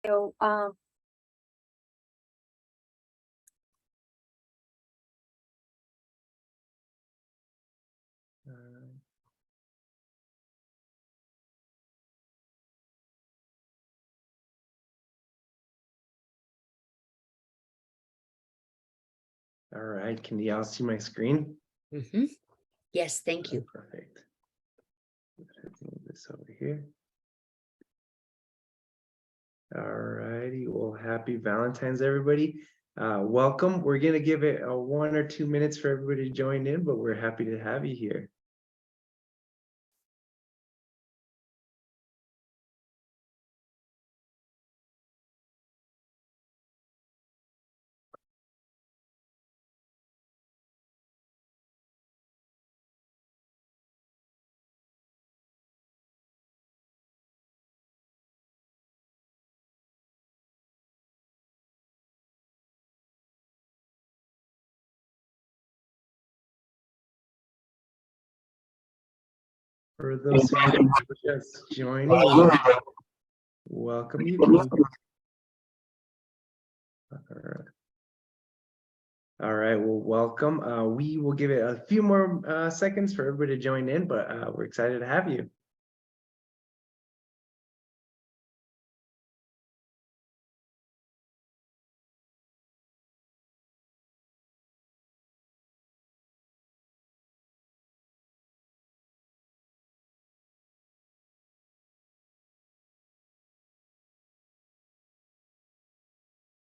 So, all right, can y'all see my screen? Yes, thank you. Perfect. Let's move this over here. All righty, well, happy Valentine's, everybody. Welcome. We're gonna give it 1 or 2 minutes for everybody to join in, but we're happy to have you here. For those of you who are just joining, welcome you. All right, well, welcome. We will give it a few more seconds for everybody to join in, but we're excited to have you.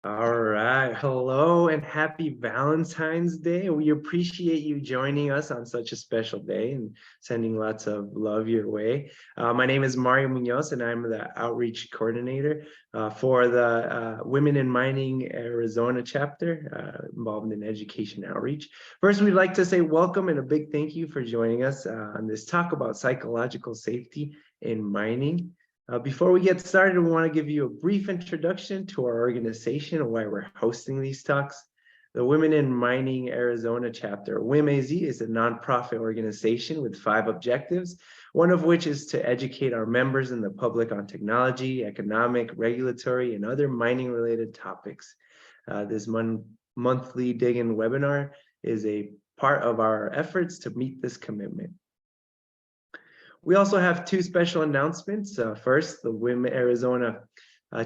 All right, hello and happy Valentine's Day. We appreciate you joining us on such a special day and sending lots of love your way. My name is Mario Munoz and I'm the outreach coordinator for the Women in Mining Arizona chapter involved in education outreach. First, we'd like to say welcome and a big thank you for joining us on this talk about psychological safety in mining. Before we get started, we want to give you a brief introduction to our organization and why we're hosting these talks. The Women in Mining Arizona chapter, WIMAZ, is a nonprofit organization with 5 objectives, one of which is to educate our members and the public on technology, economic, regulatory, and other mining-related topics. This monthly dig-in webinar is a part of our efforts to meet this commitment. We also have 2 special announcements. First, the Women Arizona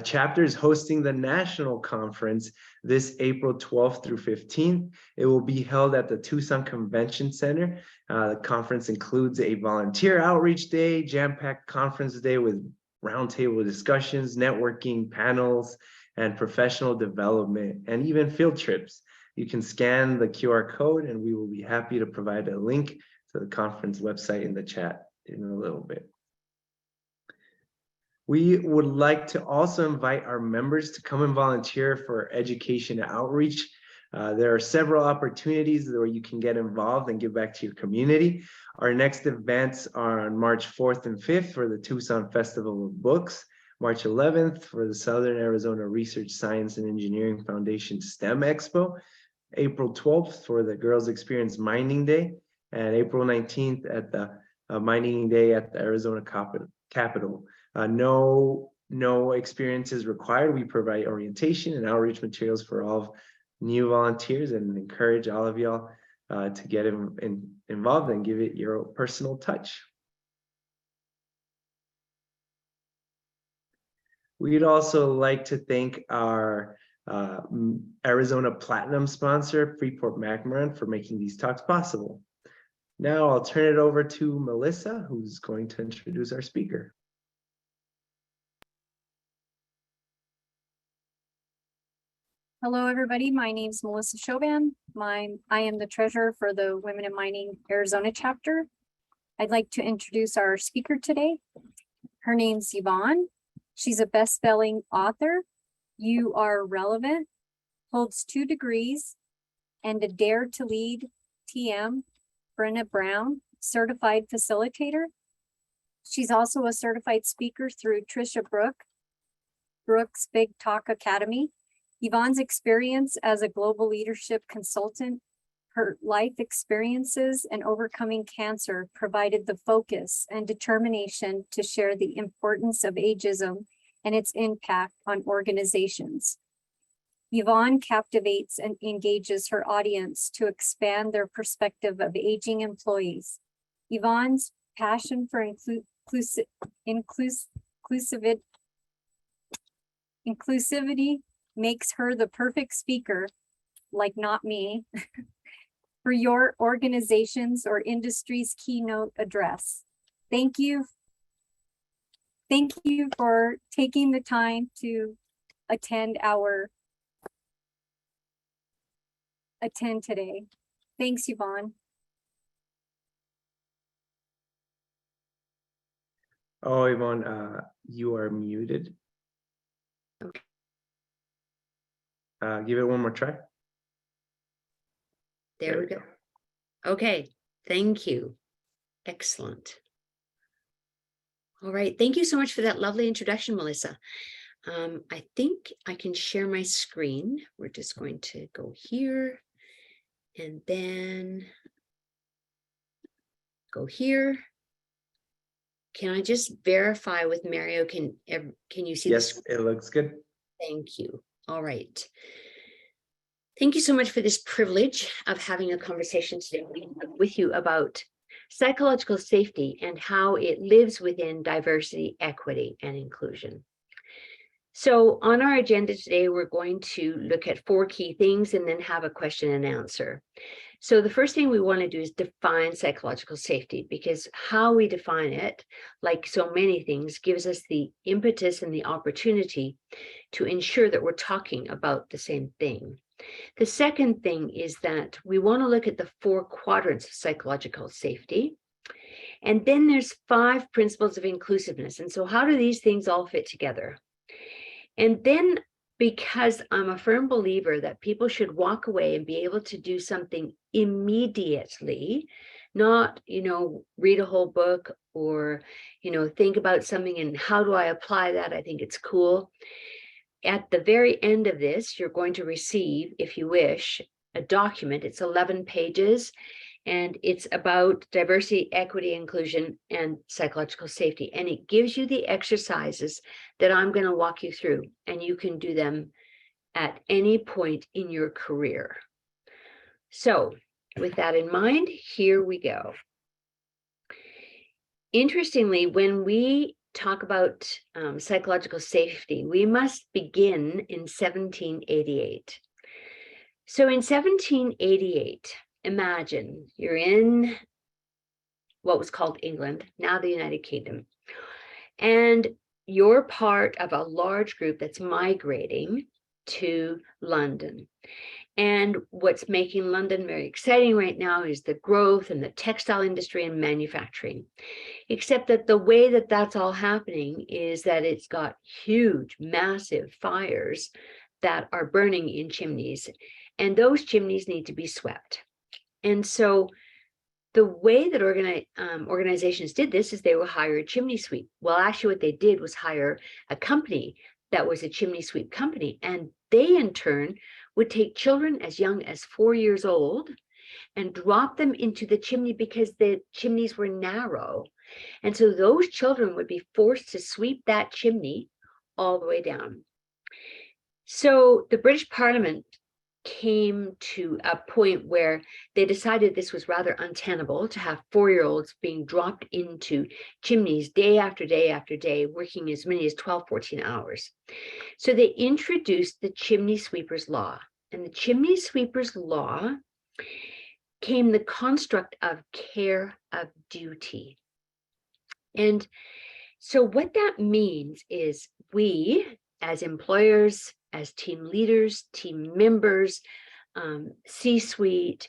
chapter is hosting the national conference this April 12th through 15th. It will be held at the Tucson Convention Center. The conference includes a volunteer outreach day, jam-packed conference day with roundtable discussions, networking, panels, and professional development, and even field trips. You can scan the QR code and we will be happy to provide a link to the conference website in the chat in a little bit. We would like to also invite our members to come and volunteer for education outreach. There are several opportunities where you can get involved and give back to your community. Our next events are on March 4th and 5th for the Tucson Festival of Books, March 11th for the Southern Arizona Research Science and Engineering Foundation STEM Expo, April 12th for the Girls Experience Mining Day, and April 19th at the Mining Day at the Arizona Capitol. No experiences required. We provide orientation and outreach materials for all new volunteers and encourage all of y'all to get involved and give it your personal touch. We'd also like to thank our Arizona Platinum sponsor, Freeport-McMoRan, for making these talks possible. Now I'll turn it over to Melissa, who's going to introduce our speaker. hello, everybody. My name is Melissa Chauvin. I am the treasurer for the Women in Mining Arizona chapter. I'd like to introduce our speaker today. Her name's Yvonne. She's a best-selling author. You Are Relevant, holds 2 degrees, and a Dare to Lead TM. Brenna Brown, certified facilitator. She's also a certified speaker through Trisha Brooks Big Talk Academy. Yvonne's experience as a global leadership consultant, her life experiences and overcoming cancer provided the focus and determination to share the importance of ageism and its impact on organizations. Yvonne captivates and engages her audience to expand their perspective of aging employees. Yvonne's passion for inclusivity makes her the perfect speaker, like not me, for your organization's or industry's keynote address. Thank you. Thank you for taking the time to attend today. Thanks, Yvonne. Oh, Yvonne, you are muted. Okay. Give it one more try. There we go. Okay, thank you. Excellent. All right, thank you so much for that lovely introduction, Melissa. I think I can share my screen. We're just going to go here and then go here. Can I just verify with Mario? Can you see Yes, this? it looks good. Thank you. All right. Thank you so much for this privilege of having a conversation today with you about psychological safety and how it lives within diversity, equity, and inclusion. So on our agenda today, we're going to look at 4 key things and then have a question and answer. So the first thing we want to do is define psychological safety, because how we define it, like so many things, gives us the impetus and the opportunity to ensure that we're talking about the same thing. The second thing is that we want to look at the 4 quadrants of psychological safety. And then there's 5 principles of inclusiveness. And so how do these things all fit together? And then, because I'm a firm believer that people should walk away and be able to do something immediately, not, read a whole book or, think about something and how do I apply that? I think it's cool. At the very end of this, you're going to receive, if you wish, a document. It's 11 pages. And it's about diversity, equity, inclusion, and psychological safety. And it gives you the exercises that I'm going to walk you through, and you can do them at any point in your career. So with that in mind, here we go. Interestingly, when we talk about psychological safety, we must begin in 1788. So in 1788, imagine you're in what was called England, now the United Kingdom, and you're part of a large group that's migrating to London. And what's making London very exciting right now is the growth in the textile industry and manufacturing. Except that the way that that's all happening is that it's got huge, massive fires that are burning in chimneys, and those chimneys need to be swept. And so the way that organizations did this is they would hire a chimney sweep. Well, actually what they did was hire a company that was a chimney sweep company. And they in turn would take children as young as 4 years old and drop them into the chimney because the chimneys were narrow. And so those children would be forced to sweep that chimney all the way down. So the British Parliament came to a point where they decided this was rather untenable to have 4-year-olds being dropped into chimneys day after day after day, working as many as 12, 14 hours. So they introduced the Chimney Sweepers Law. And the Chimney Sweepers Law came the construct of care of duty. And so what that means is we, as employers, as team leaders, team members, C-suite,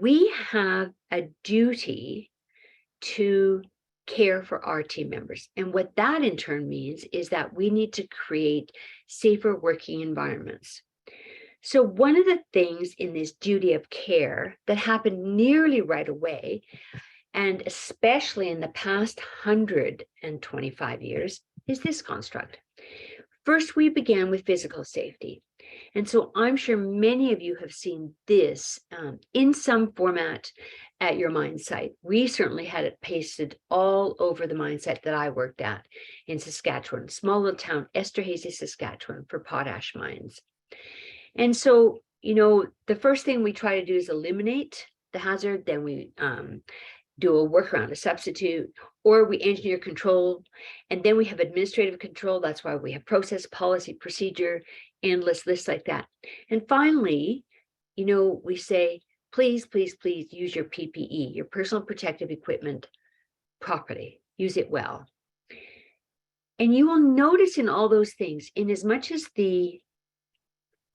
we have a duty to care for our team members. And what that in turn means is that we need to create safer working environments. So one of the things in this duty of care that happened nearly right away, and especially in the past 125 years, is this construct. First, we began with physical safety. And so I'm sure many of you have seen this in some format at your mine site. We certainly had it pasted all over the mine site that I worked at in Saskatchewan, small little town, Esterhazy, Saskatchewan, for potash mines. And so, you know, the first thing we try to do is eliminate the hazard. Then we do a workaround, a substitute, or we engineer control. And then we have administrative control. That's why we have process, policy, procedure, endless lists like that. And finally, you know, we say, please, please, please use your PPE, your personal protective equipment properly. Use it well. And you will notice in all those things, in as much as the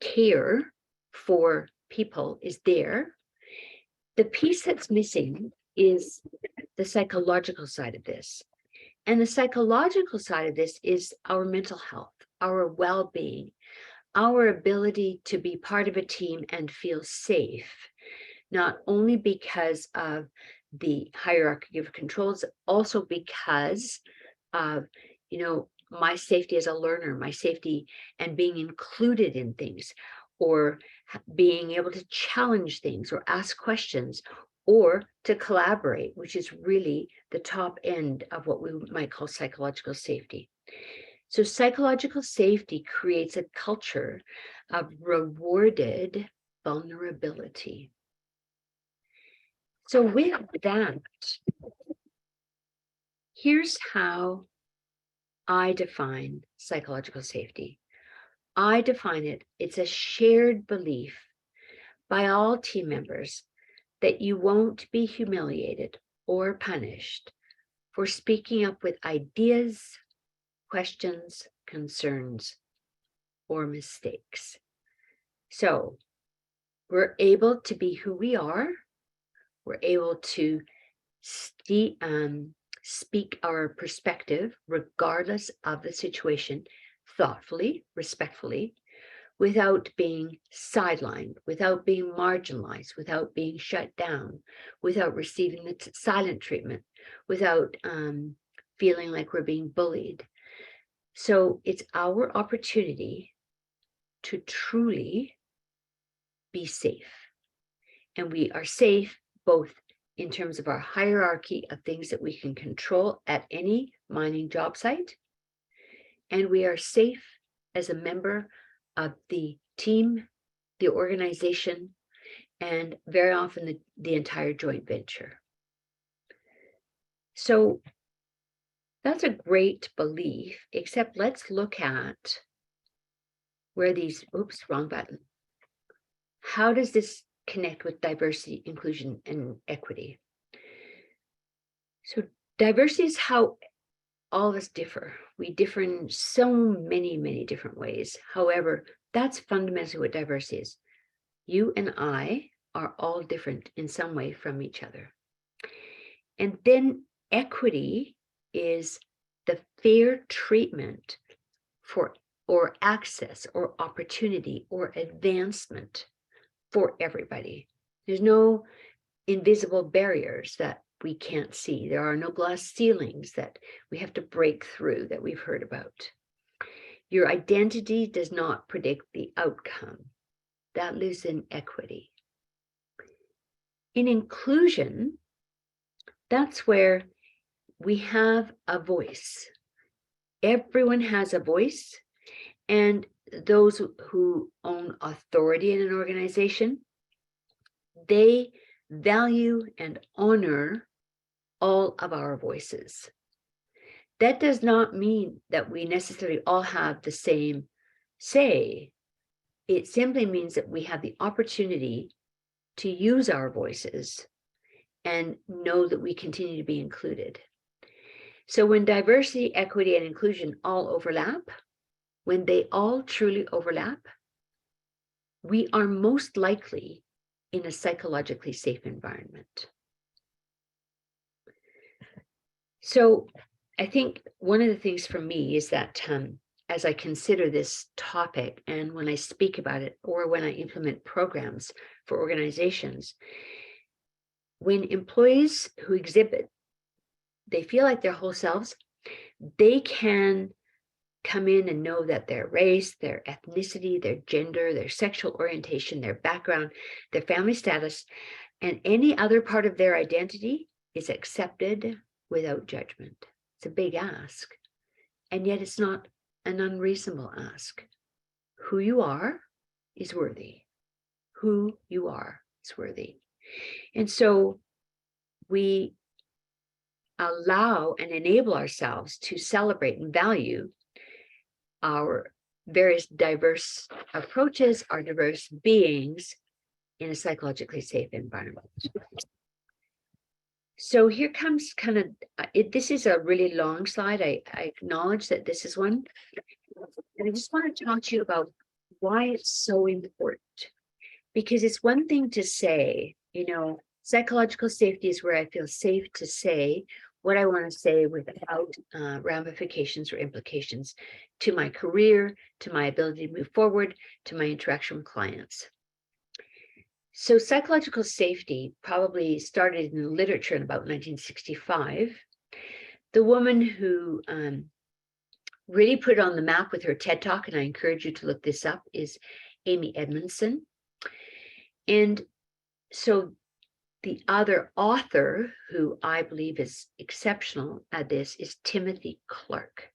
care for people is there, the piece that's missing is the psychological side of this. And the psychological side of this is our mental health, our well-being, our ability to be part of a team and feel safe, not only because of the hierarchy of controls, also because of, you know, my safety as a learner, my safety and being included in things, or being able to challenge things or ask questions, or to collaborate, which is really the top end of what we might call psychological safety. So psychological safety creates a culture of rewarded vulnerability. So with that, here's how I define psychological safety. I define it, it's a shared belief by all team members that you won't be humiliated or punished for speaking up with ideas, questions, concerns, or mistakes. So we're able to be who we are. We're able to speak our perspective, regardless of the situation, thoughtfully, respectfully, without being sidelined, without being marginalized, without being shut down, without receiving the silent treatment, without feeling like we're being bullied. So it's our opportunity to truly be safe. And we are safe both in terms of our hierarchy of things that we can control at any mining job site, and we are safe as a member of the team, the organization, and very often the entire joint venture. So that's a great belief, except let's look at where these, oops, wrong button. How does this connect with diversity, inclusion, and equity? So diversity is how all of us differ. We differ in so many, many different ways. However, that's fundamentally what diversity is. You and I are all different in some way from each other. And then equity is the fair treatment for, or access, or opportunity, or advancement for everybody. There's no invisible barriers that we can't see. There are no glass ceilings that we have to break through that we've heard about. Your identity does not predict the outcome. That lives in equity. In inclusion, that's where we have a voice. Everyone has a voice, and those who own authority in an organization, they value and honor all of our voices. That does not mean that we necessarily all have the same say. It simply means that we have the opportunity to use our voices and know that we continue to be included. So when diversity, equity, and inclusion all overlap, when they all truly overlap, we are most likely in a psychologically safe environment. So I think one of the things for me is that as I consider this topic, and when I speak about it, or when I implement programs for organizations, when employees who exhibit, they feel like their whole selves, they can come in and know that their race, their ethnicity, their gender, their sexual orientation, their background, their family status, and any other part of their identity is accepted without judgment. It's a big ask, and yet it's not an unreasonable ask. Who you are is worthy. Who you are is worthy. And so we allow and enable ourselves to celebrate and value our various diverse approaches, our diverse beings in a psychologically safe environment. So here comes kind of, this is a really long slide. I acknowledge that this is one. And I just want to talk to you about why it's so important. Because it's one thing to say, you know, psychological safety is where I feel safe to say what I want to say without ramifications or implications to my career, to my ability to move forward, to my interaction with clients. So psychological safety probably started in the literature in about 1965. The woman who really put it on the map with her TED Talk, and I encourage you to look this up, is Amy Edmondson. And so the other author who I believe is exceptional at this is Timothy Clark.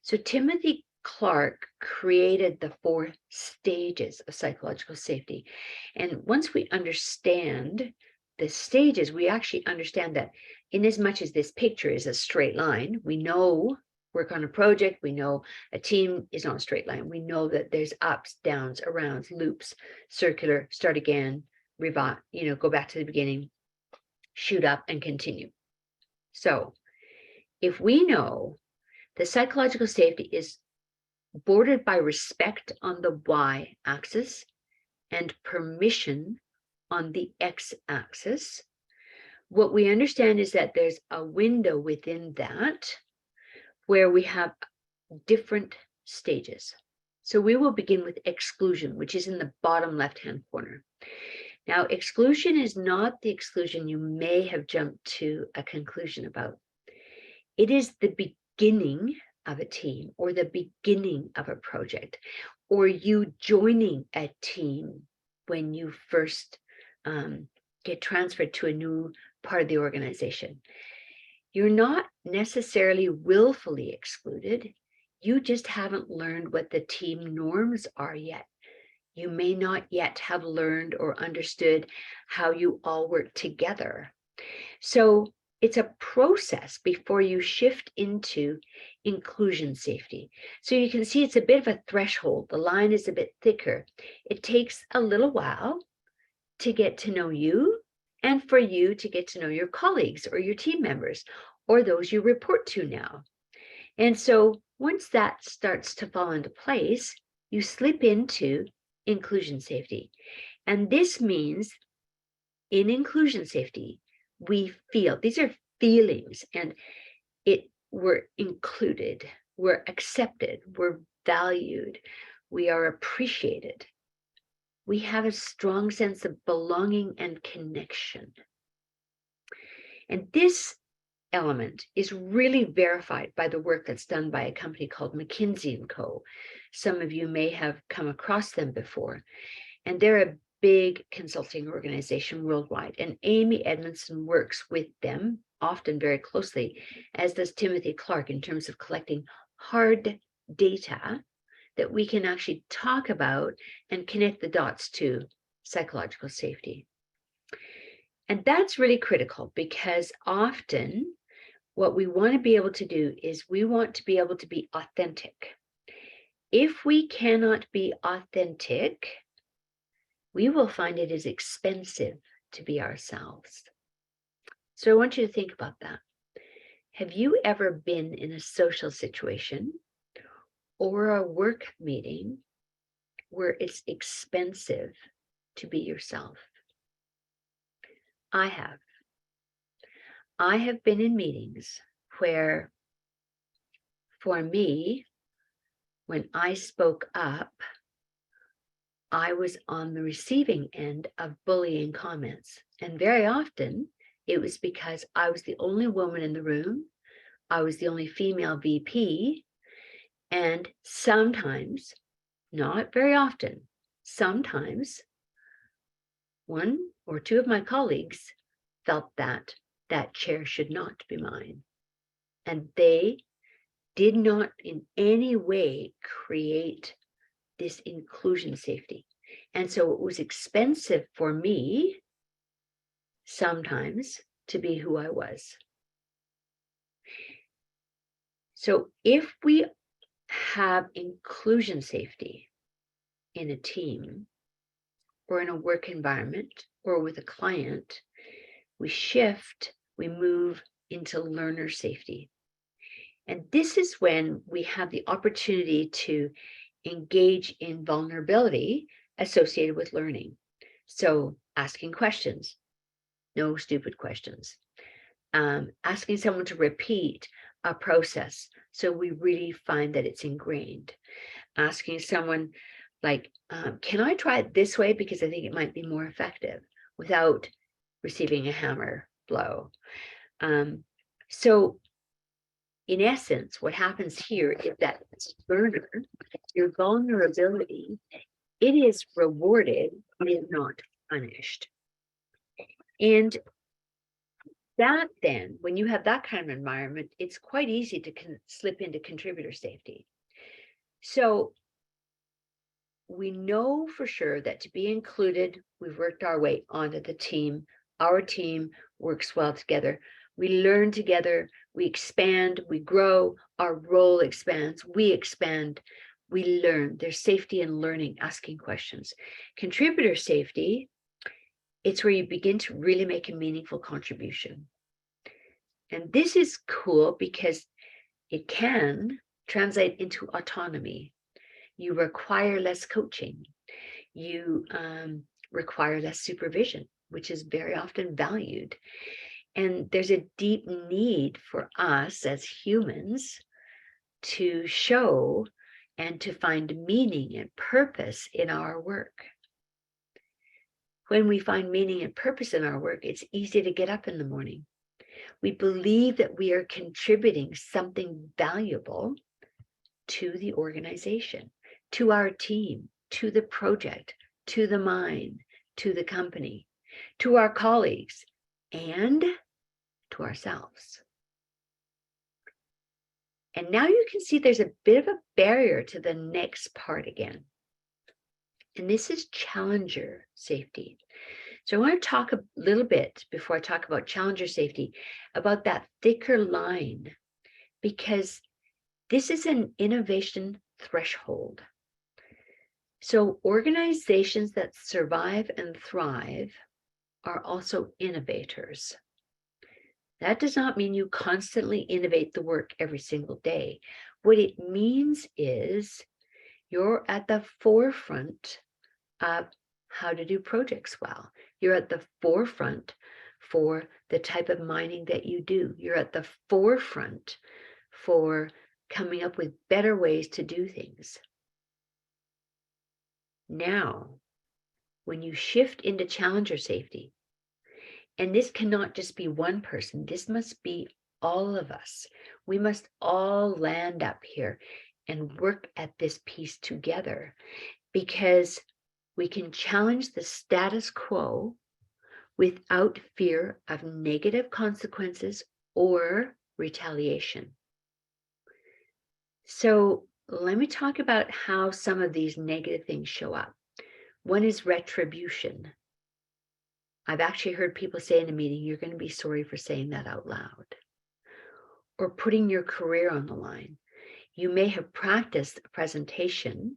So Timothy Clark created the 4 stages of psychological safety. And once we understand the stages, we actually understand that in as much as this picture is a straight line, we know work on a project, we know a team is not a straight line. We know that there's ups, downs, arounds, loops, circular, start again, revive, you know, go back to the beginning, shoot up and continue. So if we know the psychological safety is bordered by respect on the y-axis and permission on the x-axis, what we understand is that there's a window within that where we have different stages. So we will begin with exclusion, which is in the bottom left-hand corner. Now, exclusion is not the exclusion you may have jumped to a conclusion about. It is the beginning of a team or the beginning of a project, or you joining a team when you first get transferred to a new part of the organization. You're not necessarily willfully excluded. You just haven't learned what the team norms are yet. You may not yet have learned or understood how you all work together. So it's a process before you shift into inclusion safety. So you can see it's a bit of a threshold. The line is a bit thicker. It takes a little while to get to know you and for you to get to know your colleagues or your team members or those you report to now. And so once that starts to fall into place, you slip into inclusion safety. And this means in inclusion safety, we feel, these are feelings, and we're included, we're accepted, we're valued, we are appreciated. We have a strong sense of belonging and connection. And this element is really verified by the work that's done by a company called McKinsey & Co. Some of you may have come across them before, and they're a big consulting organization worldwide. And Amy Edmondson works with them, often very closely, as does Timothy Clark, in terms of collecting hard data that we can actually talk about and connect the dots to psychological safety. And that's really critical, because often what we want to be able to do is we want to be able to be authentic. If we cannot be authentic, we will find it is expensive to be ourselves. So I want you to think about that. Have you ever been in a social situation or a work meeting where it's expensive to be yourself? I have. I have been in meetings where, for me, when I spoke up, I was on the receiving end of bullying comments. And very often it was because I was the only woman in the room. I was the only female VP. And sometimes, not very often, sometimes one or two of my colleagues felt that that chair should not be mine. And they did not in any way create this inclusion safety. And so it was expensive for me sometimes to be who I was. So if we have inclusion safety in a team or in a work environment or with a client, we shift, we move into learner safety. And this is when we have the opportunity to engage in vulnerability associated with learning. So asking questions, no stupid questions. Asking someone to repeat a process so we really find that it's ingrained. Asking someone like, can I try it this way because I think it might be more effective without receiving a hammer blow. So in essence, what happens here is that learner, your vulnerability, it is rewarded, it is not punished. And that then, when you have that kind of environment, it's quite easy to slip into contributor safety. So we know for sure that to be included, we've worked our way onto the team. Our team works well together. We learn together, we expand, we grow, our role expands, we expand, we learn. There's safety in learning, asking questions. Contributor safety, it's where you begin to really make a meaningful contribution. And this is cool because it can translate into autonomy. You require less coaching. You require less supervision, which is very often valued. And there's a deep need for us as humans to show and to find meaning and purpose in our work. When we find meaning and purpose in our work, it's easy to get up in the morning. We believe that we are contributing something valuable to the organization, to our team, to the project, to the mine, to the company, to our colleagues, and to ourselves. And now you can see there's a bit of a barrier to the next part again. And this is challenger safety. So I want to talk a little bit before I talk about challenger safety about that thicker line, because this is an innovation threshold. So organizations that survive and thrive are also innovators. That does not mean you constantly innovate the work every single day. What it means is you're at the forefront of how to do projects well. You're at the forefront for the type of mining that you do. You're at the forefront for coming up with better ways to do things. Now, when you shift into challenger safety, and this cannot just be one person, this must be all of us. We must all land up here and work at this piece together, because we can challenge the status quo without fear of negative consequences or retaliation. So let me talk about how some of these negative things show up. One is retribution. I've actually heard people say in a meeting, you're going to be sorry for saying that out loud. Or putting your career on the line. You may have practiced a presentation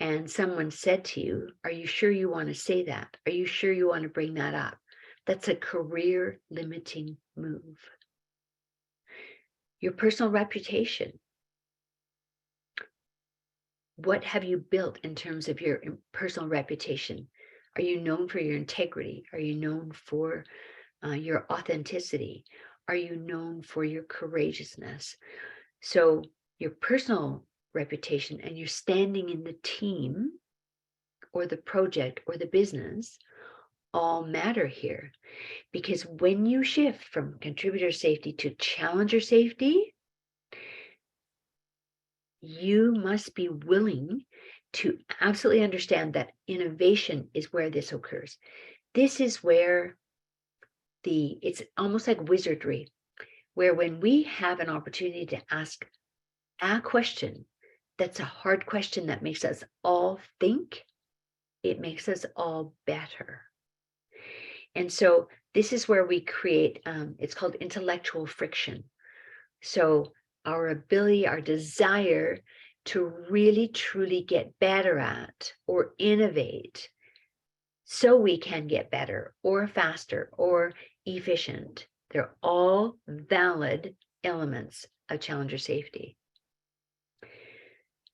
and someone said to you, are you sure you want to say that? Are you sure you want to bring that up? That's a career limiting move. Your personal reputation. What have you built in terms of your personal reputation? Are you known for your integrity? Are you known for your authenticity? Are you known for your courageousness? So your personal reputation and your standing in the team or the project or the business all matter here. Because when you shift from contributor safety to challenger safety, you must be willing to absolutely understand that innovation is where this occurs. This is where it's almost like wizardry, where when we have an opportunity to ask a question that's a hard question that makes us all think, it makes us all better. And so this is where we create, it's called intellectual friction. So our ability, our desire to really truly get better at or innovate so we can get better or faster or efficient. They're all valid elements of challenger safety.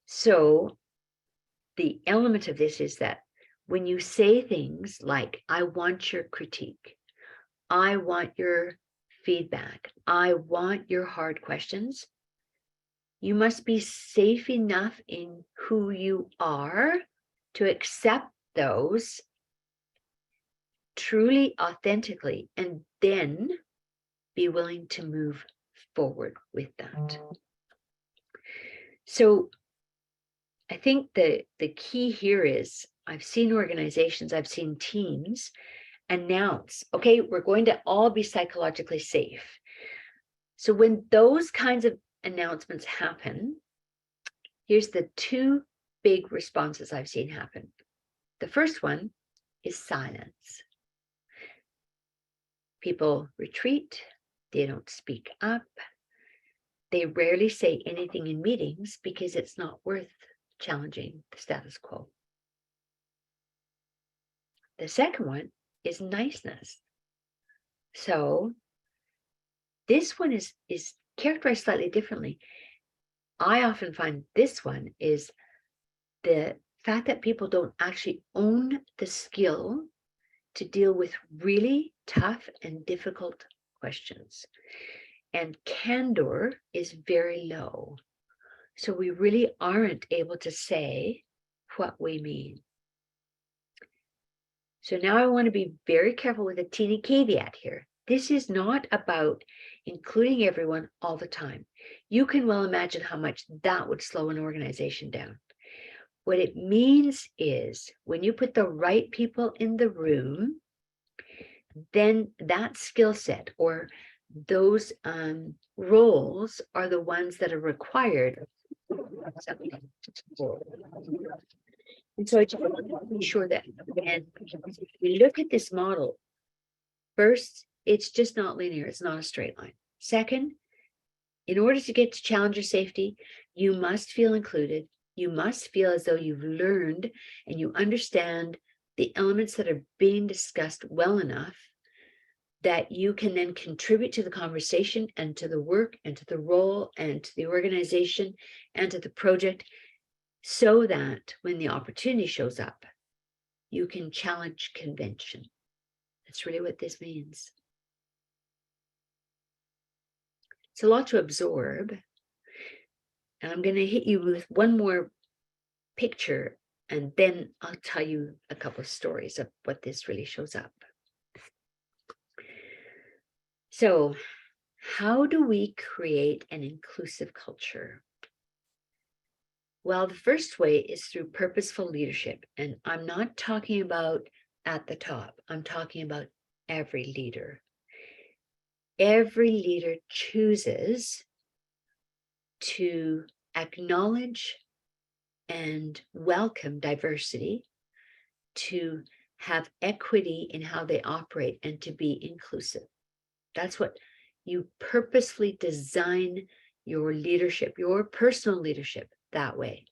So the element of this is that when you say things like, I want your critique, I want your feedback, I want your hard questions, you must be safe enough in who you are to accept those truly, authentically, and then be willing to move forward with that. So I think the key here is I've seen organizations, I've seen teams announce, okay, we're going to all be psychologically safe. So when those kinds of announcements happen, here's the two big responses I've seen happen. The first one is silence. People retreat, they don't speak up, they rarely say anything in meetings because it's not worth challenging the status quo. The second one is niceness. So this one is characterized slightly differently. I often find this one is the fact that people don't actually own the skill to deal with really tough and difficult questions. And candor is very low. So we really aren't able to say what we mean. So now I want to be very careful with a teeny caveat here. This is not about including everyone all the time. You can well imagine how much that would slow an organization down. What it means is when you put the right people in the room, then that skill set or those roles are the ones that are required. And so I just want to be sure that when we look at this model, first, it's just not linear. It's not a straight line. Second, in order to get to challenger safety, you must feel included. You must feel as though you've learned and you understand the elements that are being discussed well enough that you can then contribute to the conversation and to the work and to the role and to the organization and to the project, so that when the opportunity shows up, you can challenge convention. That's really what this means. It's a lot to absorb. And I'm going to hit you with one more picture, and then I'll tell you a couple of stories of what this really shows up. So, how do we create an inclusive culture? Well, the first way is through purposeful leadership. And I'm not talking about at the top. I'm talking about every leader. Every leader chooses to acknowledge and welcome diversity, to have equity in how they operate, and to be inclusive. That's what you purposefully design your leadership, your personal leadership that way.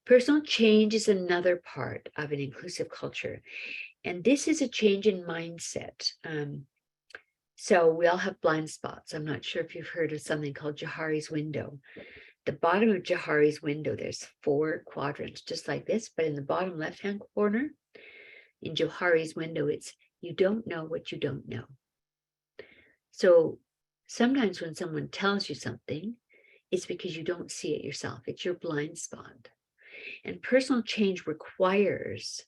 Personal change is another part of an inclusive culture. And this is a change in mindset. So we all have blind spots. I'm not sure if you've heard of something called Johari's window. The bottom of Johari's window, there's 4 quadrants, just like this, but in the bottom left-hand corner, in Johari's window, it's you don't know what you don't know. So sometimes when someone tells you something, it's because you don't see it yourself. It's your blind spot. And personal change requires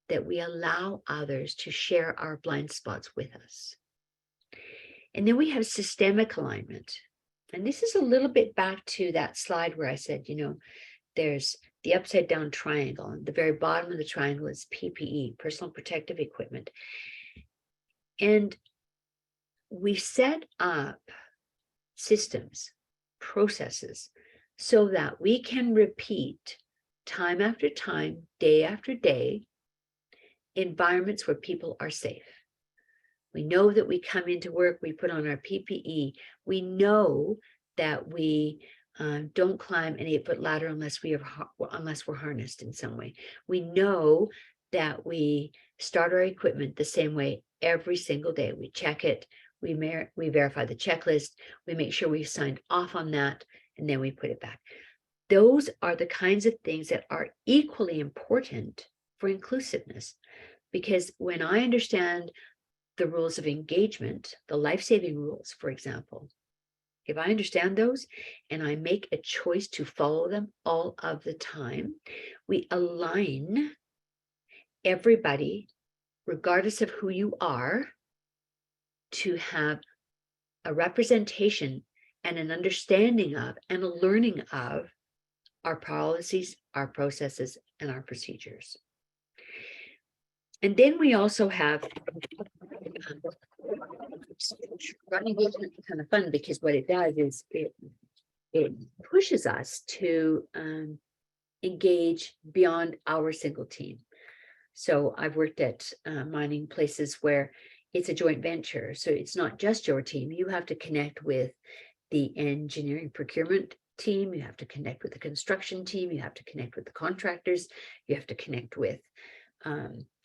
that we allow others to share our blind spots with us. And then we have systemic alignment. And this is a little bit back to that slide where I said, there's the upside down triangle, and the very bottom of the triangle is PPE, personal protective equipment. And we set up systems, processes, so that we can repeat time after time, day after day, environments where people are safe. We know that we come into work, we put on our PPE. We know that we don't climb an 8-foot ladder unless we're harnessed in some way. We know that we start our equipment the same way every single day. We check it, we verify the checklist, we make sure we signed off on that, and then we put it back. Those are the kinds of things that are equally important for inclusiveness, because when I understand the rules of engagement, the life-saving rules, for example, if I understand those and I make a choice to follow them all of the time, we align everybody, regardless of who you are, to have a representation and an understanding of and a learning of our policies, our processes, and our procedures. And then we also have engagement, kind of fun, because what it does is it pushes us to engage beyond our single team. So I've worked at mining places where it's a joint venture. So it's not just your team. You have to connect with the engineering procurement team. You have to connect with the construction team. You have to connect with the contractors. You have to connect with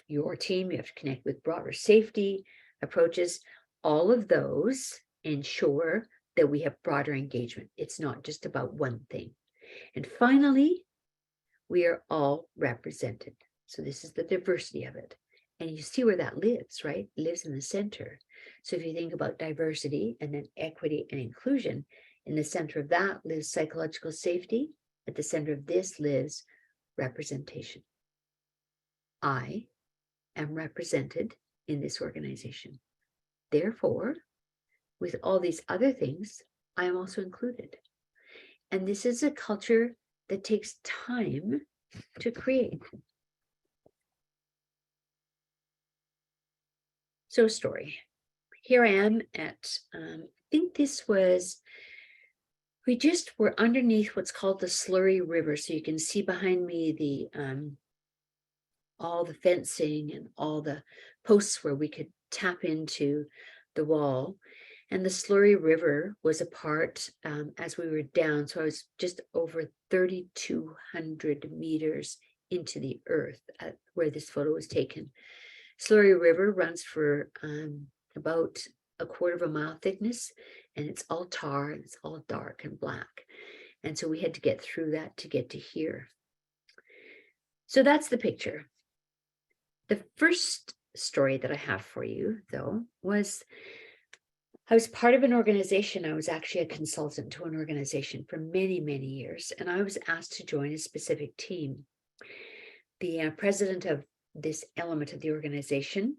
your team. You have to connect with broader safety approaches. All of those ensure that we have broader engagement. It's not just about one thing. And finally, we are all represented. So this is the diversity of it. And you see where that lives, right? It lives in the center. So if you think about diversity and then equity and inclusion, in the center of that lives psychological safety. At the center of this lives representation. I am represented in this organization. Therefore, with all these other things, I am also included. And this is a culture that takes time to create. So story. Here I am at, I think this was, we just were underneath what's called the Slurry River. So you can see behind me the all the fencing and all the posts where we could tap into the wall. And the Slurry River was a part as we were down. So I was just over 3,200 meters into the earth at where this photo was taken. Slurry River runs for about a 1/4 mile thickness, and it's all tar and it's all dark and black. And so we had to get through that to get to here. So that's the picture. The first story that I have for you, though, was I was part of an organization. I was actually a consultant to an organization for many, many years, and I was asked to join a specific team. The president of this element of the organization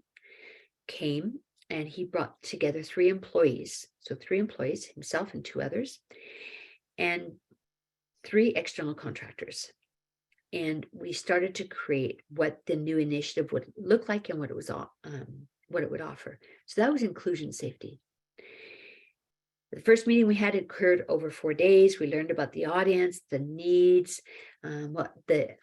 came and he brought together 3 employees. So 3 employees, himself and 2 others, and 3 external contractors. And we started to create what the new initiative would look like and what it was what it would offer. So that was inclusion safety. The first meeting we had occurred over 4 days. We learned about the audience, the needs, what the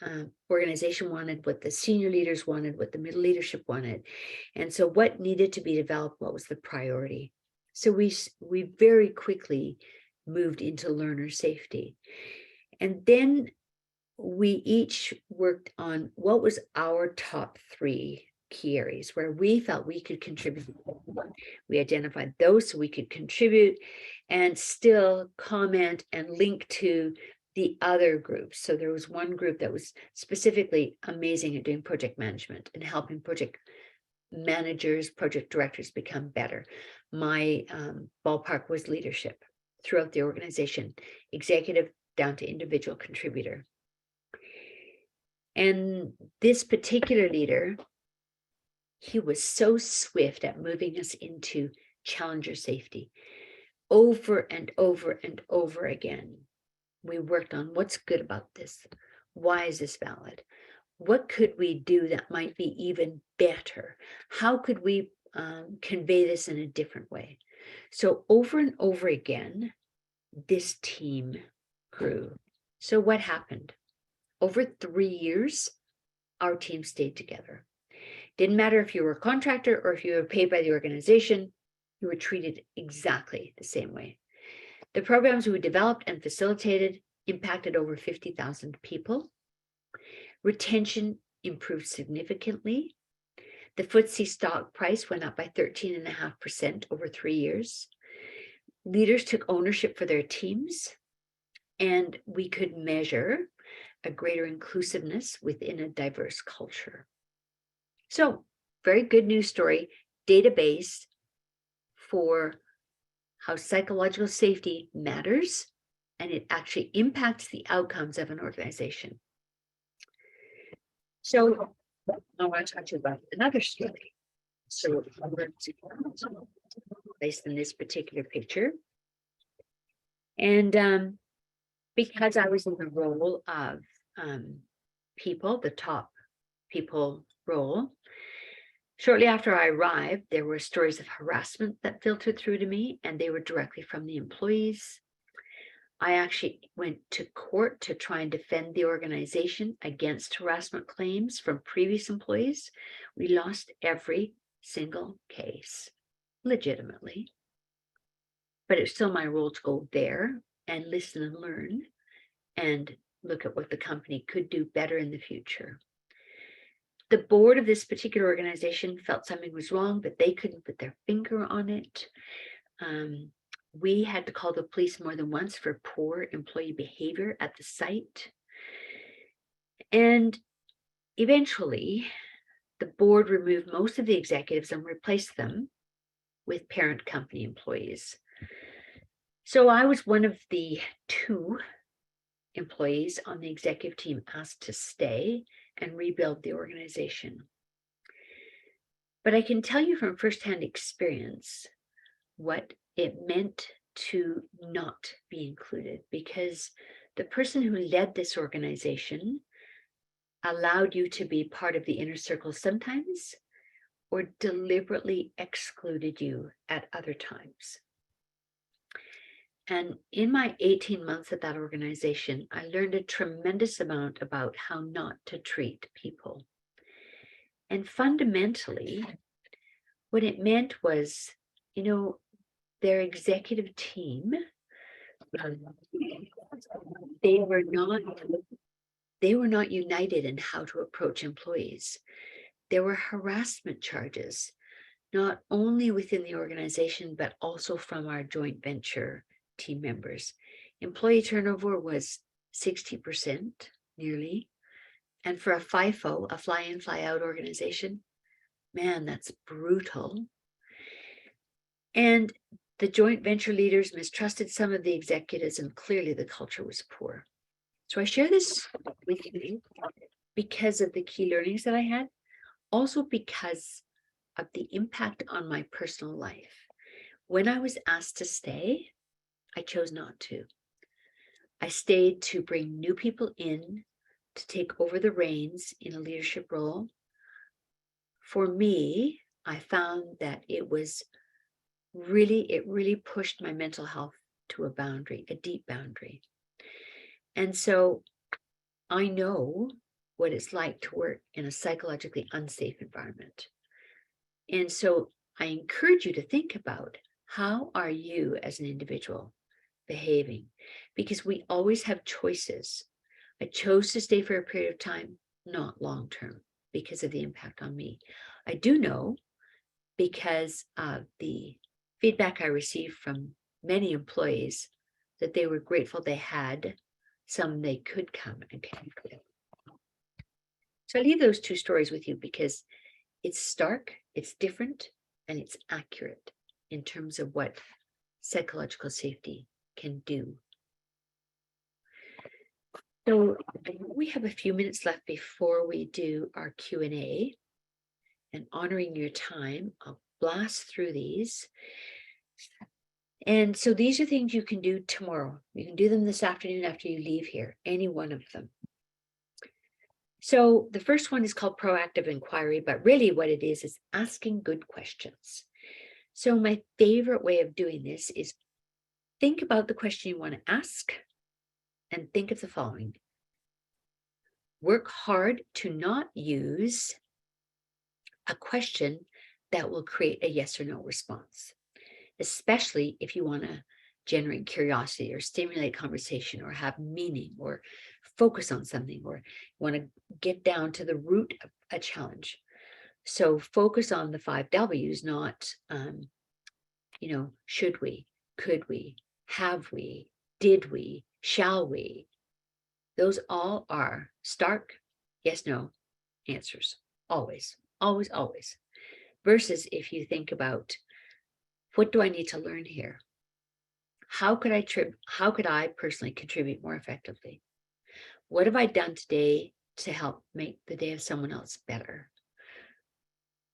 organization wanted, what the senior leaders wanted, what the middle leadership wanted. And so what needed to be developed, what was the priority. So we very quickly moved into learner safety. And then we each worked on what was our top 3 key areas where we felt we could contribute. We identified those so we could contribute and still comment and link to the other groups. So there was one group that was specifically amazing at doing project management and helping project managers, project directors become better. My ballpark was leadership throughout the organization, executive down to individual contributor. And this particular leader, he was so swift at moving us into challenger safety. over and over and over again, we worked on what's good about this. Why is this valid? What could we do that might be even better? How could we convey this in a different way? So over and over again, this team grew. So what happened? Over 3 years, our team stayed together. Didn't matter if you were a contractor or if you were paid by the organization, you were treated exactly the same way. The programs we developed and facilitated impacted over 50,000 people. Retention improved significantly. The FTSE stock price went up by 13.5% over 3 years. Leaders took ownership for their teams, and we could measure a greater inclusiveness within a diverse culture. So, very good news story, database for how psychological safety matters, and it actually impacts the outcomes of an organization. So I want to talk to you about another story. So I'm going to place in this particular picture. And because I was in the role of people, the top people role, shortly after I arrived, there were stories of harassment that filtered through to me, and they were directly from the employees. I actually went to court to try and defend the organization against harassment claims from previous employees. We lost every single case, legitimately. But it's still my role to go there and listen and learn and look at what the company could do better in the future. The board of this particular organization felt something was wrong, but they couldn't put their finger on it. We had to call the police more than once for poor employee behavior at the site. And eventually, the board removed most of the executives and replaced them with parent company employees. So I was one of the 2 employees on the executive team asked to stay and rebuild the organization. But I can tell you from firsthand experience what it meant to not be included, because the person who led this organization allowed you to be part of the inner circle sometimes, or deliberately excluded you at other times. And in my 18 months at that organization, I learned a tremendous amount about how not to treat people. And fundamentally, what it meant was, their executive team, they were not united in how to approach employees. There were harassment charges, not only within the organization, but also from our joint venture team members. Employee turnover was 60%, nearly. And for a FIFO, a fly in, fly out organization, man, that's brutal. And the joint venture leaders mistrusted some of the executives, and clearly the culture was poor. So I share this with you because of the key learnings that I had, also because of the impact on my personal life. When I was asked to stay, I chose not to. I stayed to bring new people in to take over the reins in a leadership role. For me, I found that it really pushed my mental health to a boundary, a deep boundary. And so I know what it's like to work in a psychologically unsafe environment. And so I encourage you to think about, how are you as an individual behaving? Because we always have choices. I chose to stay for a period of time, not long term, because of the impact on me. I do know, because of the feedback I received from many employees, that they were grateful they had some they could come and connect with. So I leave those 2 stories with you because it's stark, it's different, and it's accurate in terms of what psychological safety can do. So we have a few minutes left before we do our Q&A, and honoring your time, I'll blast through these. And so these are things you can do tomorrow. You can do them this afternoon after you leave here, any one of them. So the first one is called proactive inquiry, but really what it is asking good questions. So my favorite way of doing this is think about the question you want to ask and think of the following. Work hard to not use a question that will create a yes or no response, especially if you want to generate curiosity or stimulate conversation or have meaning or focus on something or want to get down to the root of a challenge. So focus on the 5 W's, not, should we, could we, have we, did we, shall we? Those all are stark yes, no answers, always, always, always. Versus if you think about, what do I need to learn here? How could I personally contribute more effectively? What have I done today to help make the day of someone else better?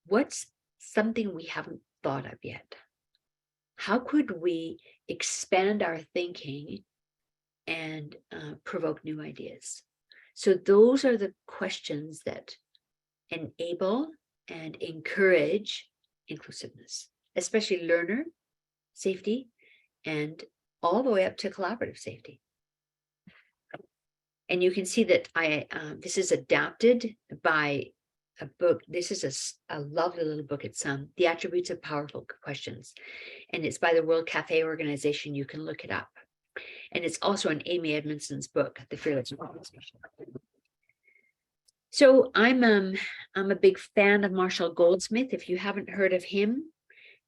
What's something we haven't thought of yet? How could we expand our thinking and provoke new ideas? So those are the questions that enable and encourage inclusiveness, especially learner safety and all the way up to collaborative safety. And you can see that this is adapted by a book. This is a lovely little book. It's The Attributes of Powerful Questions. And it's by the World Cafe Organization. You can look it up. And it's also an Amy Edmondson's book, The Fearless Organization. So I'm a big fan of Marshall Goldsmith. If you haven't heard of him,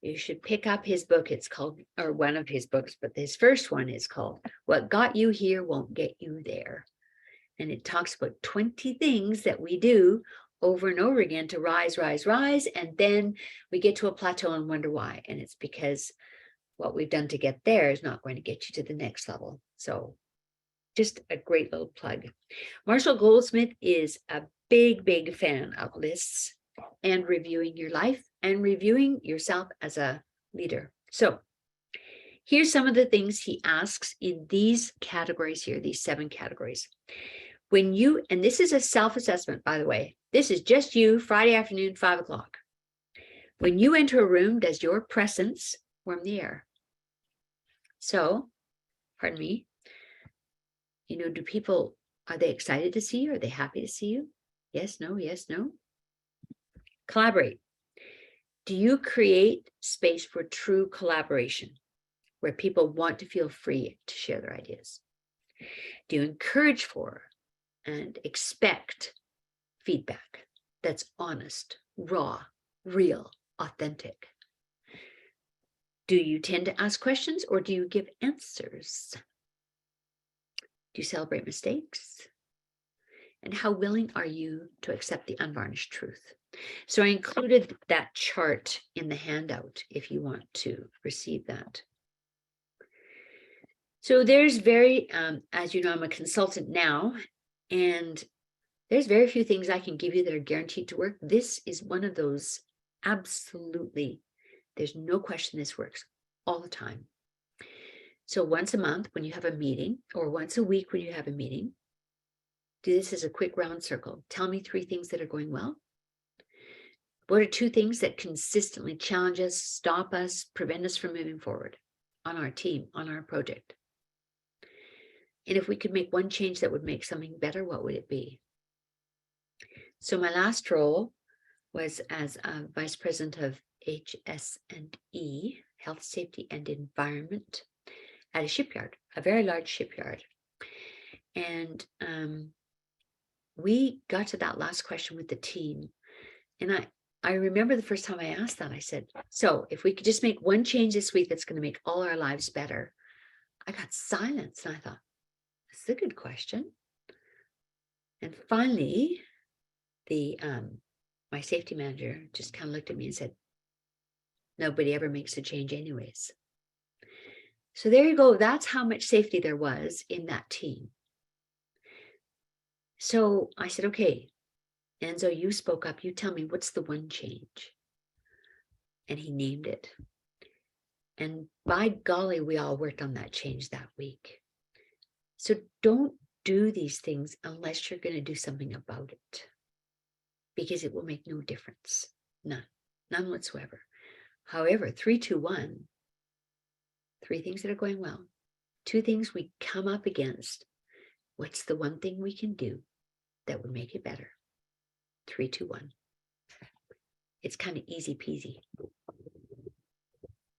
you should pick up his book. It's called, or one of his books, but his first one is called What Got You Here Won't Get You There. And it talks about 20 things that we do over and over again to rise, rise, rise. And then we get to a plateau and wonder why. And it's because what we've done to get there is not going to get you to the next level. So just a great little plug. Marshall Goldsmith is a big, big fan of lists and reviewing your life and reviewing yourself as a leader. So here's some of the things he asks in these categories here, these 7 categories. When you, and this is a self-assessment, by the way, this is just you, Friday afternoon, 5 o'clock. When you enter a room, does your presence warm the air? So, pardon me, do people, are they excited to see you? Are they happy to see you? Yes, no, yes, no. Collaborate. Do you create space for true collaboration where people want to feel free to share their ideas? Do you encourage for and expect feedback that's honest, raw, real, authentic? Do you tend to ask questions or do you give answers? Do you celebrate mistakes? And how willing are you to accept the unvarnished truth? So I included that chart in the handout if you want to receive that. So there's as you know, I'm a consultant now, and there's very few things I can give you that are guaranteed to work. This is one of those, absolutely. There's no question this works all the time. So once a month when you have a meeting, or once a week when you have a meeting, do this as a quick round circle. Tell me 3 things that are going well. What are 2 things that consistently challenge us, stop us, prevent us from moving forward on our team, on our project? And if we could make one change that would make something better, what would it be? So my last role was as a vice president of HS&E, Health, Safety, and Environment, at a shipyard, a very large shipyard. And we got to that last question with the team. And I remember the first time I asked that, I said, so if we could just make one change this week that's going to make all our lives better. I got silence and I thought, this is a good question. And finally, my safety manager just kind of looked at me and said, nobody ever makes a change anyways. So there you go. That's how much safety there was in that team. So I said, okay, Enzo, you spoke up. You tell me, what's the one change? And he named it. And by golly, we all worked on that change that week. So don't do these things unless you're going to do something about it, because it will make no difference. None whatsoever. However, 3, 2, 1, 3 things that are going well, 2 things we come up against. What's the one thing we can do that would make it better? 3, 2, 1. It's kind of easy peasy.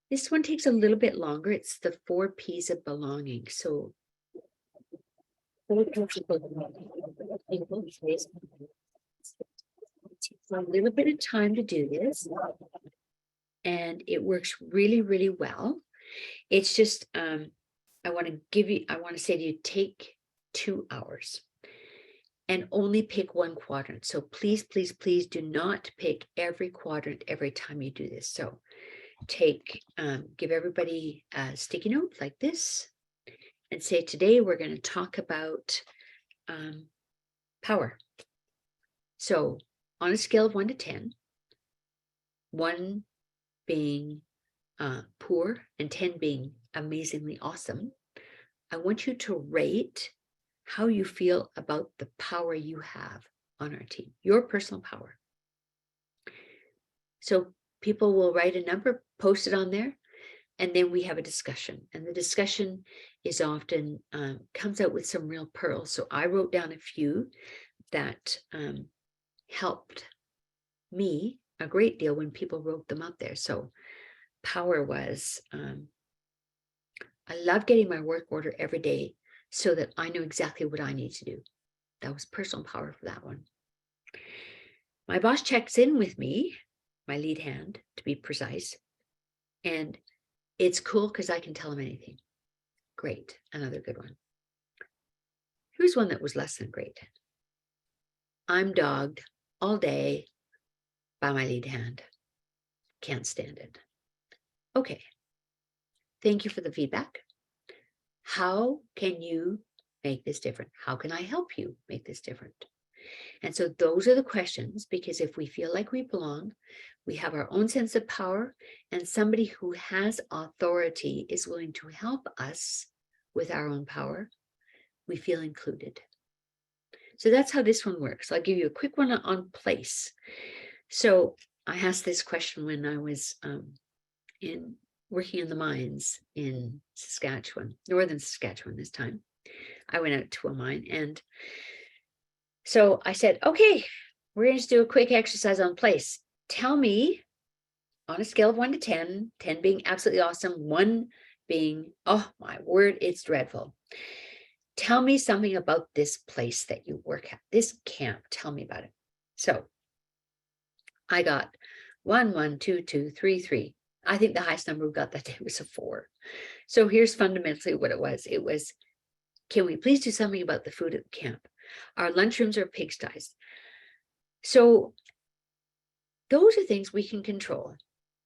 This one takes a little bit longer. It's the 4 P's of belonging. So it takes a little bit of time to do this, and it works really, really well. It's just, I want to say to you, take 2 hours and only pick one quadrant. So please, please, please do not pick every quadrant every time you do this. So give everybody a sticky note like this and say, today we're going to talk about power. So on a scale of 1 to 10, 1 being poor and 10 being amazingly awesome, I want you to rate how you feel about the power you have on our team, your personal power. So people will write a number, post it on there, and then we have a discussion. And the discussion is often comes out with some real pearls. So I wrote down a few that helped me a great deal when people wrote them up there. So power was, I love getting my work order every day so that I know exactly what I need to do. That was personal power for that one. My boss checks in with me, my lead hand to be precise, and it's cool because I can tell him anything. Great, another good one. Here's one that was less than great. I'm dogged all day by my lead hand. Can't stand it. Okay, thank you for the feedback. How can you make this different? How can I help you make this different? And so those are the questions, because if we feel like we belong, we have our own sense of power, and somebody who has authority is willing to help us with our own power, we feel included. So that's how this one works. I'll give you a quick one on place. So I asked this question when I was working in the mines in Saskatchewan, northern Saskatchewan this time. I went out to a mine, and so I said, okay, we're going to do a quick exercise on place. Tell me on a scale of 1 to 10, 10 being absolutely awesome, 1 being, oh my word, it's dreadful. Tell me something about this place that you work at, this camp. Tell me about it. So I got 1, 1, 2, 2, 3, 3. I think the highest number we got that day was a 4. So here's fundamentally what it was. It was, can we please do something about the food at the camp? Our lunchrooms are pigsties. So those are things we can control.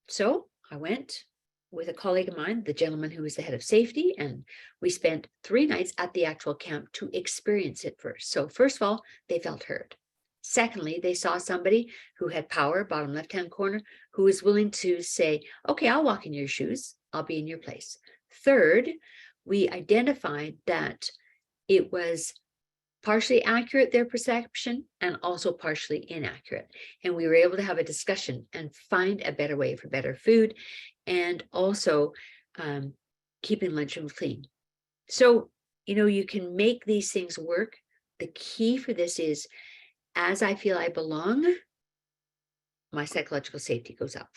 So I went with a colleague of mine, the gentleman who was the head of safety, and we spent 3 nights at the actual camp to experience it first. So first of all, they felt heard. Secondly, they saw somebody who had power, bottom left-hand corner, who was willing to say, okay, I'll walk in your shoes. I'll be in your place. Third, we identified that it was partially accurate, their perception, and also partially inaccurate. And we were able to have a discussion and find a better way for better food, and also keeping lunchrooms clean. So, you can make these things work. The key for this is, as I feel I belong, my psychological safety goes up.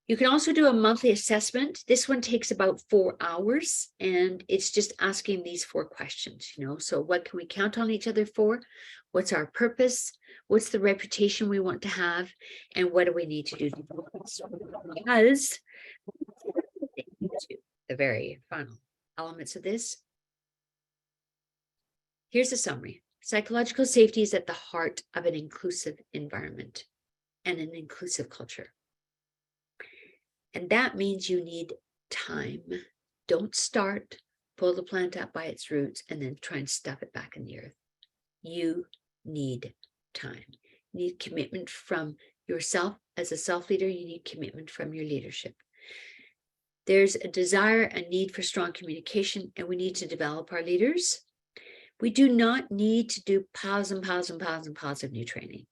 You can also do a monthly assessment. This one takes about 4 hours, and it's just asking these 4 questions, So what can we count on each other for? What's our purpose? What's the reputation we want to have? And what do we need to do? Because the very final elements of this. Here's a summary. Psychological safety is at the heart of an inclusive environment and an inclusive culture. And that means you need time. Don't start, pull the plant up by its roots, and then try and stuff it back in the earth. You need time. You need commitment from yourself as a self-leader, you need commitment from your leadership. There's a desire, a need for strong communication, and we need to develop our leaders. We do not need to do piles and piles and piles and piles of new training.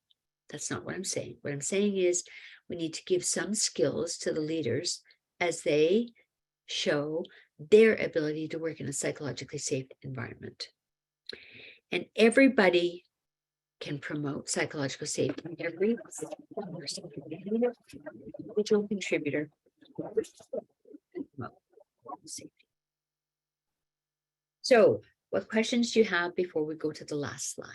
That's not what I'm saying. What I'm saying is we need to give some skills to the leaders as they show their ability to work in a psychologically safe environment. And everybody can promote psychological safety. Every individual contributor can promote safety. So, what questions do you have before we go to the last slide?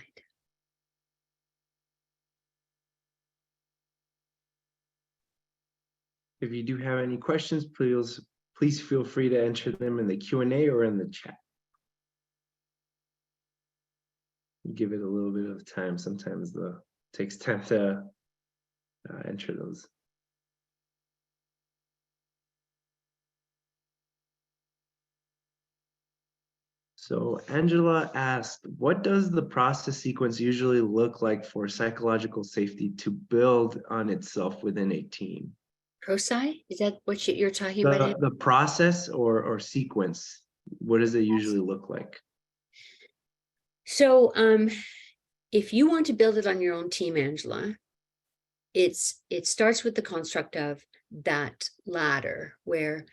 If you do have any questions, please feel free to enter them in the Q&A or in the chat. Give it a little bit of time. Sometimes it takes time to enter those. So Angela asked, what does the process sequence usually look like for psychological safety to build on itself within a team? ProSci? Is that what you're talking about? The process or sequence, what does it usually look like? So if you want to build it on your own team, Angela, it starts with the construct of that ladder where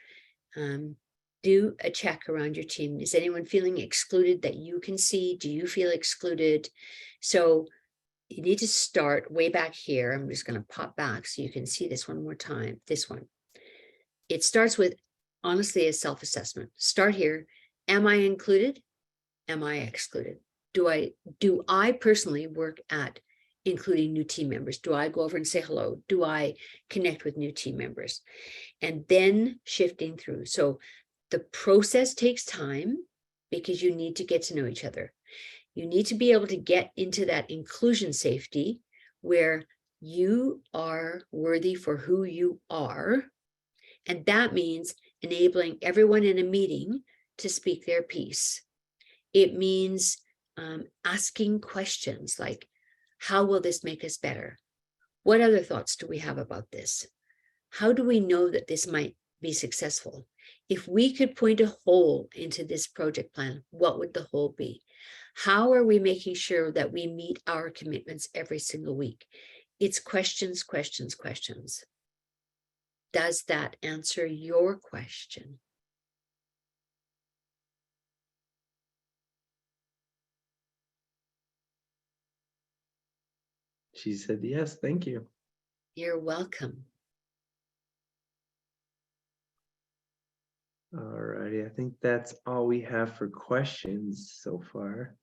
do a check around your team. Is anyone feeling excluded that you can see? Do you feel excluded? So you need to start way back here. I'm just going to pop back so you can see this one more time. This one. It starts with, honestly, a self-assessment. Start here. Am I included? Am I excluded? Do I personally work at including new team members? Do I go over and say hello? Do I connect with new team members? And then shifting through. So the process takes time because you need to get to know each other. You need to be able to get into that inclusion safety where you are worthy for who you are. And that means enabling everyone in a meeting to speak their piece. It means asking questions like, how will this make us better? What other thoughts do we have about this? How do we know that this might be successful? If we could point a hole into this project plan, what would the hole be? How are we making sure that we meet our commitments every single week? It's questions, questions, questions. Does that answer your question? She said, yes, thank you. You're welcome. All righty, I think that's all we have for questions so far.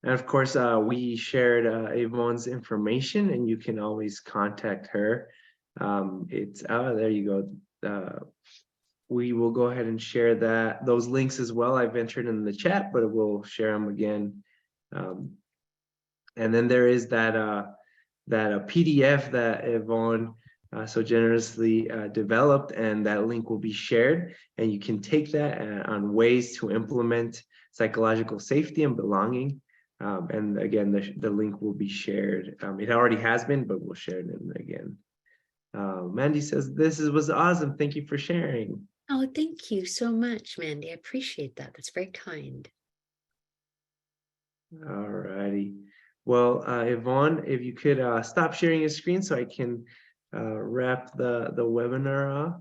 And of course, we shared Yvonne's information, and you can always contact her. There you go. We will go ahead and share those links as well. I've entered in the chat, but we'll share them again. And then there is that PDF that Yvonne so generously developed, and that link will be shared. And you can take that on ways to implement psychological safety and belonging. And again, the link will be shared. It already has been, but we'll share it again. Mandy says, this was awesome. Thank you for sharing. Oh, thank you so much, Mandy. I appreciate that. That's very kind. All righty. Well, Yvonne, if you could stop sharing your screen so I can wrap the webinar off.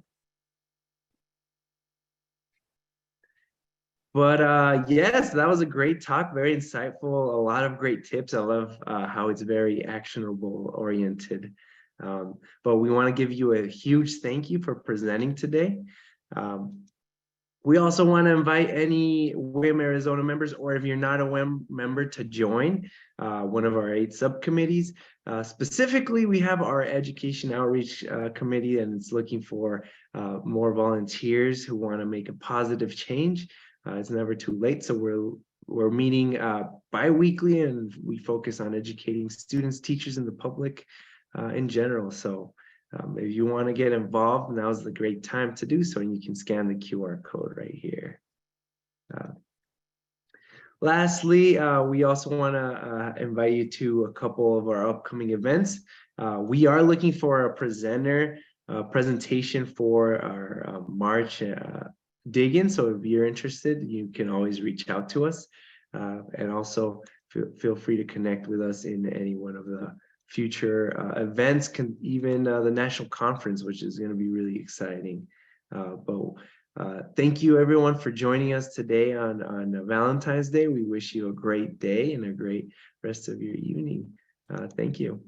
But yes, that was a great talk, very insightful, a lot of great tips. I love how it's very actionable oriented. But we want to give you a huge thank you for presenting today. We also want to invite any WIM Arizona members, or if you're not a WIM member, to join one of our 8 subcommittees. Specifically, we have our Education Outreach Committee, and it's looking for more volunteers who want to make a positive change. It's never too late, so we're we're meeting bi-weekly, and we focus on educating students, teachers, and the public in general. So if you want to get involved, now's the great time to do so, and you can scan the QR code right here. Lastly, we also want to invite you to a couple of our upcoming events. We are looking for a presentation for our March dig-in. So if you're interested, you can always reach out to us. And also feel free to connect with us in any one of the future events, even the national conference, which is going to be really exciting. Thank you everyone for joining us today on Valentine's Day. We wish you a great day and a great rest of your evening. Thank you.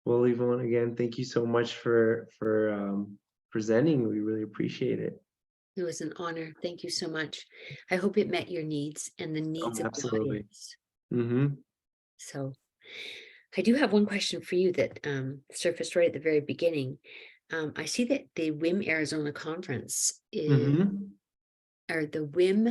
Well, Yvonne, again, thank you so much for presenting. We really appreciate it. It was an honor. Thank you so much. I hope it met your needs and the needs of the Absolutely. audience. Mm-hmm. So I do have one question for you that surfaced right at the very beginning. I see that the WIM Arizona conference is, Mm-hmm. or the WIM